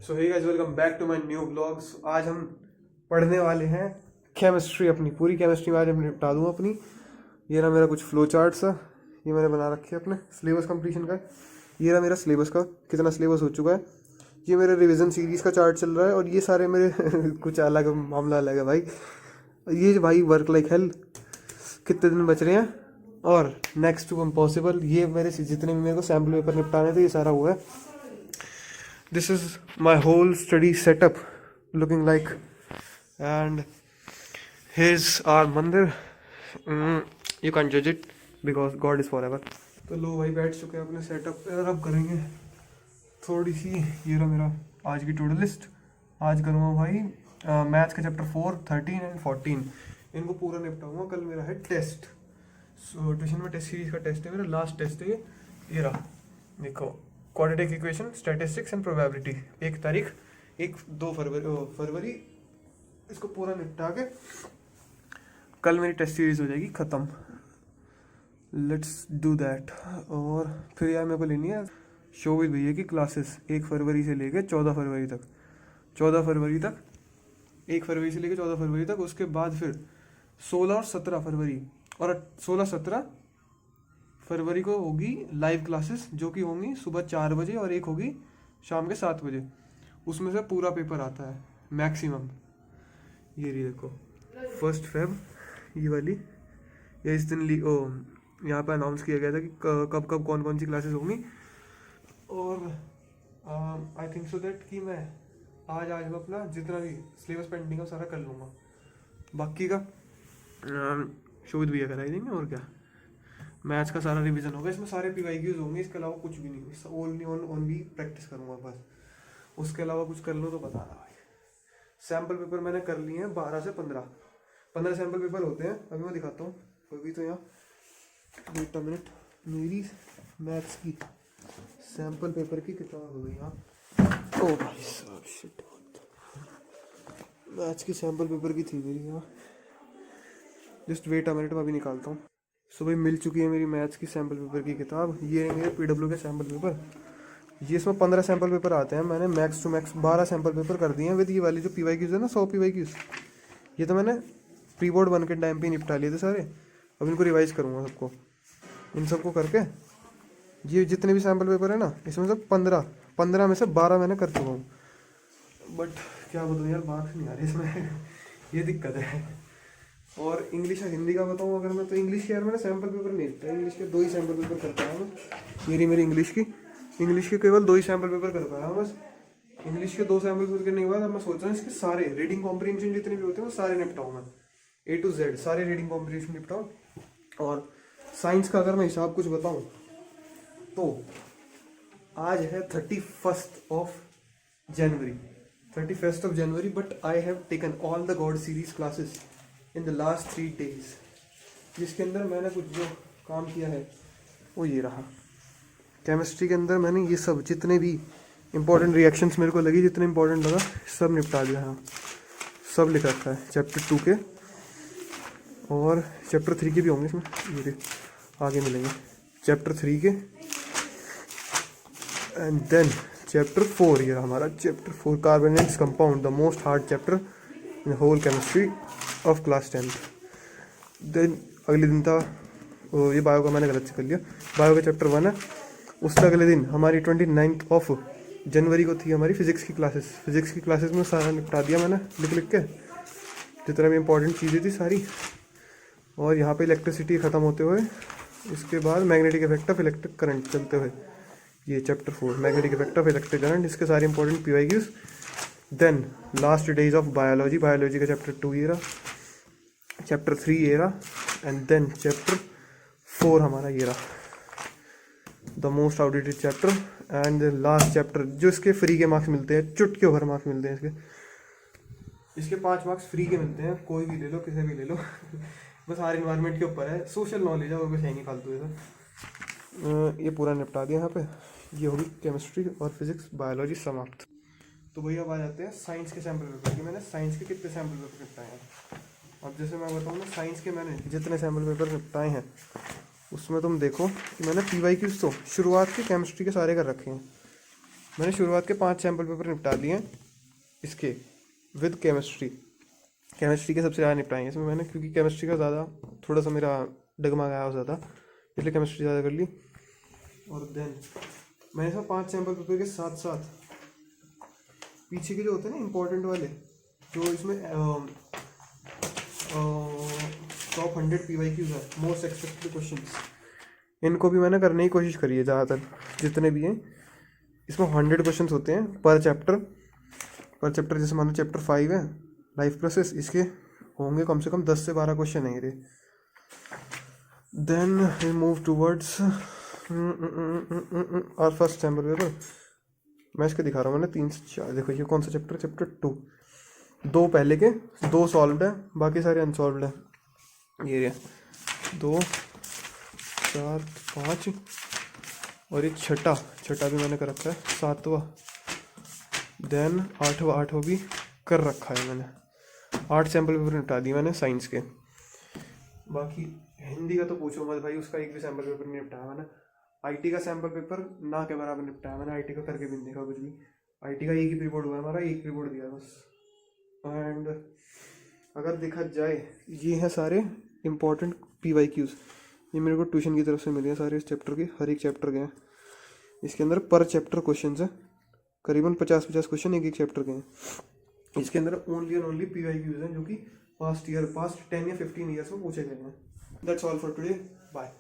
So hey guys, welcome back to my new blogs. आज हम पढ़ने वाले हैं केमिस्ट्री, अपनी पूरी केमिस्ट्री में आज हम निपटा दूँ अपनी। ये रहा मेरा कुछ फ्लो चार्ट्स है, ये मैंने बना रखे हैं अपने सिलेबस कंप्लीशन का। ये रहा मेरा सिलेबस का कितना सिलेबस हो चुका है। ये मेरे रिवीजन सीरीज़ का चार्ट चल रहा है और ये सारे मेरे कुछ अलग मामला अलग है भाई। ये भाई वर्क लाइक हेल, कितने दिन बच रहे हैं और नेक्स्ट टू इम्पॉसिबल। ये मेरे जितने भी मेरे को सैम्पल पेपर निपटाने थे ये सारा हुआ है। This is my whole study setup looking like, and here's our mandir. You can't judge it because God is forever. तो लो भाई बैठ चुके हैं अपने सेटअप पे और अब करेंगे थोड़ी सी। ये रहा मेरा आज की टू डू लिस्ट। आज करूँगा भाई मैथ्स का चैप्टर 4, 13 एंड 14 इनको पूरा निपटाऊंगा। कल मेरा है टेस्ट, सो ट्यूशन में टेस्ट सीरीज का टेस्ट है मेरा, लास्ट टेस्ट है ये रहा। देखो, quadratic equation, statistics and probability. 1 तारीख 1-2 फरवरी इसको पूरा निपटा के कल मेरी टेस्ट सीरीज हो जाएगी ख़त्म। Let's do that. और फिर यार मेरे को लेनी है शोभित भैया की क्लासेस 1 फरवरी से लेके 14 फरवरी तक। 14 फरवरी तक 1 फरवरी से लेके 14 फरवरी तक। उसके बाद फिर 16 और 17 फरवरी और 16-17 फरवरी को होगी लाइव क्लासेस, जो कि होंगी सुबह 4 बजे और एक होगी शाम के 7 बजे। उसमें से पूरा पेपर आता है मैक्सिमम। ये रही देखो 1 फेब ये वाली, ये इस दिन यहाँ पे अनाउंस किया गया था कि कब कब कौन कौन सी क्लासेस होंगी। और आई थिंक सो दैट कि मैं आज अपना जितना भी सिलेबस पेंडिंग है सारा कर लूँगा। बाकी का शोभित भैया कराई देंगे। और क्या, मैथ्स का सारा रिवीजन होगा, इसमें सारे PYQs होंगे, इसके अलावा कुछ भी नहीं। ओनली प्रैक्टिस करूँगा बस, उसके अलावा कुछ कर लो तो बताना भाई। सैम्पल पेपर मैंने कर लिए हैं 12 से 15 सैम्पल पेपर होते हैं। अभी मैं दिखाता हूँ। अभी तो यहाँ वेट अ मिनट, मेरी मैथ्स की सैम्पल पेपर की किताब हो गई यहाँ। ओ भाई साहब शिट, मैथ्स की सैम्पल पेपर की थी मेरी यहाँ। जस्ट वेट अ मिनट, मैं अभी निकालता हूँ। सो भाई मिल चुकी है मेरी मैथ्स की सैम्पल पेपर की किताब। ये है मेरे PW के सैम्पल पेपर। ये इसमें 15 सैम्पल पेपर आते हैं। मैंने max to max 12 sample paper कर दिए हैं विद ये वाली जो PYQs है ना, 100 PYQs। ये तो मैंने प्री बोर्ड 1 के टाइम पे निपटा लिए थे सारे। अब इनको रिवाइज करूँगा सबको, इन सबको करके। ये जितने भी सैम्पल पेपर है ना, इसमें से 15 में से 12 मैंने कर चुका हूँ। बट क्या बताऊँ यार, मार्क्स नहीं आ रहे इसमें ये दिक्कत है। और इंग्लिश और हिंदी का बताऊँ अगर मैं, तो इंग्लिश के यार मैंने सैम्पल पेपर नहीं लिखता। इंग्लिश के 2 ही सैम्पल पेपर कर पाया मैं। ये रही मेरी इंग्लिश के केवल 2 ही सैम्पल पेपर कर पाया बस। इंग्लिश के 2 सैम्पल पेपर करने के बाद अब मैं सोच रहा हूँ इसके सारे रीडिंग कॉम्प्रिहेंशन जितने भी होते हैं वो सारे निपटाऊँ मैं, A to Z सारे रीडिंग कॉम्प्रिहेंशन निपटाऊँ। और साइंस का अगर मैं हिसाब कुछ बताऊँ तो आज है 31st of January, but I have taken all the God series classes in the last 3 days, जिसके अंदर मैंने कुछ जो काम किया है वो ये रहा। केमिस्ट्री के अंदर मैंने ये सब जितने भी इंपॉर्टेंट रिएक्शंस मेरे को लगी, जितने इंपॉर्टेंट लगा सब निपटा दिया है। सब लिख रखा है चैप्टर 2 के, और चैप्टर 3 के भी होंगे इसमें, ये आगे मिलेंगे चैप्टर 3 के। एंड देन चैप्टर 4, ये हमारा chapter 4 carbonates compound, the most hard chapter in whole chemistry of class 10th। Then अगले दिन था ये बायो का, मैंने गलत से कर लिया, बायो का चैप्टर 1 है। उससे अगले दिन हमारी 29 जनवरी को थी हमारी फिजिक्स की क्लासेस में सारा निपटा दिया मैंने लिख के, जितना भी इंपॉर्टेंट चीज़ें थी सारी। और यहाँ पे इलेक्ट्रिसिटी ख़त्म होते हुए इसके बाद magnetic effect of electric current चलते हुए, ये chapter 4 magnetic effect of electric current, इसके सारे important PYQs। Then last days of biology का चैप्टर 2 ये रहा, चैप्टर 3 ये रहा, एंड देन चैप्टर 4 हमारा ये रहा, the most outdated chapter. And last chapter जो इसके फ्री के मार्क्स मिलते हैं, चुटकियों भर मार्क्स मिलते हैं इसके 5 मार्क्स फ्री के मिलते हैं, कोई भी ले लो, किसे भी ले लो बस हर इन्वायरमेंट के ऊपर है, सोशल नॉलेज है, वो कुछ है नहीं फालतू है। ये पूरा निपटा दिया यहाँ पे। ये होगी केमिस्ट्री और फिजिक्स बायोलॉजी समाप्त। तो भैया अब आ जाते हैं साइंस के सैम्पल पेपर की। मैंने साइंस के कितने सैम्पल पेपर निपटाए हैं। अब जैसे मैं बताऊँ ना, साइंस के मैंने जितने सैम्पल पेपर निपटाए हैं उसमें तुम देखो कि मैंने PYQs तो शुरुआत के केमिस्ट्री के सारे कर रखे हैं। मैंने शुरुआत के 5 सैम्पल पेपर निपटा दिए हैं इसके विद केमिस्ट्री। केमिस्ट्री के सबसे ज़्यादा निपटाएंगे इसमें मैंने, क्योंकि केमिस्ट्री का ज़्यादा थोड़ा सा मेरा डगमगा गया हो ज़्यादा, इसलिए केमिस्ट्री ज़्यादा कर ली। और देन मैंने इसमें 5 सैम्पल पेपर के साथ साथ पीछे के जो होते हैं ना इंपॉर्टेंट वाले, जो इसमें टॉप 100 PYQs है, मोस्ट एक्सपेक्टेड क्वेश्चन, इनको भी मैंने करने की कोशिश करी है ज़्यादातर जितने भी हैं। इसमें 100 क्वेश्चन होते हैं पर चैप्टर। जैसे मान लो चैप्टर 5 है लाइफ प्रोसेस, इसके होंगे कम से कम 10 से 12 क्वेश्चन है ये। देन वी मूव टूवर्ड्स और फर्स्ट सैम्पल पेपर। मैं इसके दिखा रहा हूँ, मैंने 3 से 4, देखो ये कौन सा चैप्टर, चैप्टर 2, 2 पहले के, 2 सॉल्व्ड है, बाकी सारे अनसॉल्व्ड है। ये 2 4 5 और ये छठा भी मैंने कर रखा है, 7वां, देन 8वां भी कर रखा है मैंने। 8 सैम्पल पेपर निपटा दिए मैंने साइंस के। बाकी हिंदी का तो पूछो मत भाई, उसका एक भी सैम्पल पेपर नहीं निपटाया मैंने। आईटी का सैम्पल पेपर ना के बराबर निपटाया मैंने, आईटी का करके भी नहीं देखा कुछ भी। आईटी का एक ही रिपोर्ट हुआ है हमारा, एक रिपोर्ट दिया बस। एंड अगर देखा जाए ये हैं सारे इम्पोर्टेंट PYQs, ये मेरे को ट्यूशन की तरफ से मिले हैं सारे इस चैप्टर के, हर एक चैप्टर के हैं। इसके अंदर पर चैप्टर क्वेश्चन है, करीबन 50-50 क्वेश्चन एक चैप्टर के हैं। इसके अंदर ओनली एंड ओनली PYQs हैं जो कि पास्ट 10 या 15 ईयर्स में पूछे गए हैं। That's all for today, bye.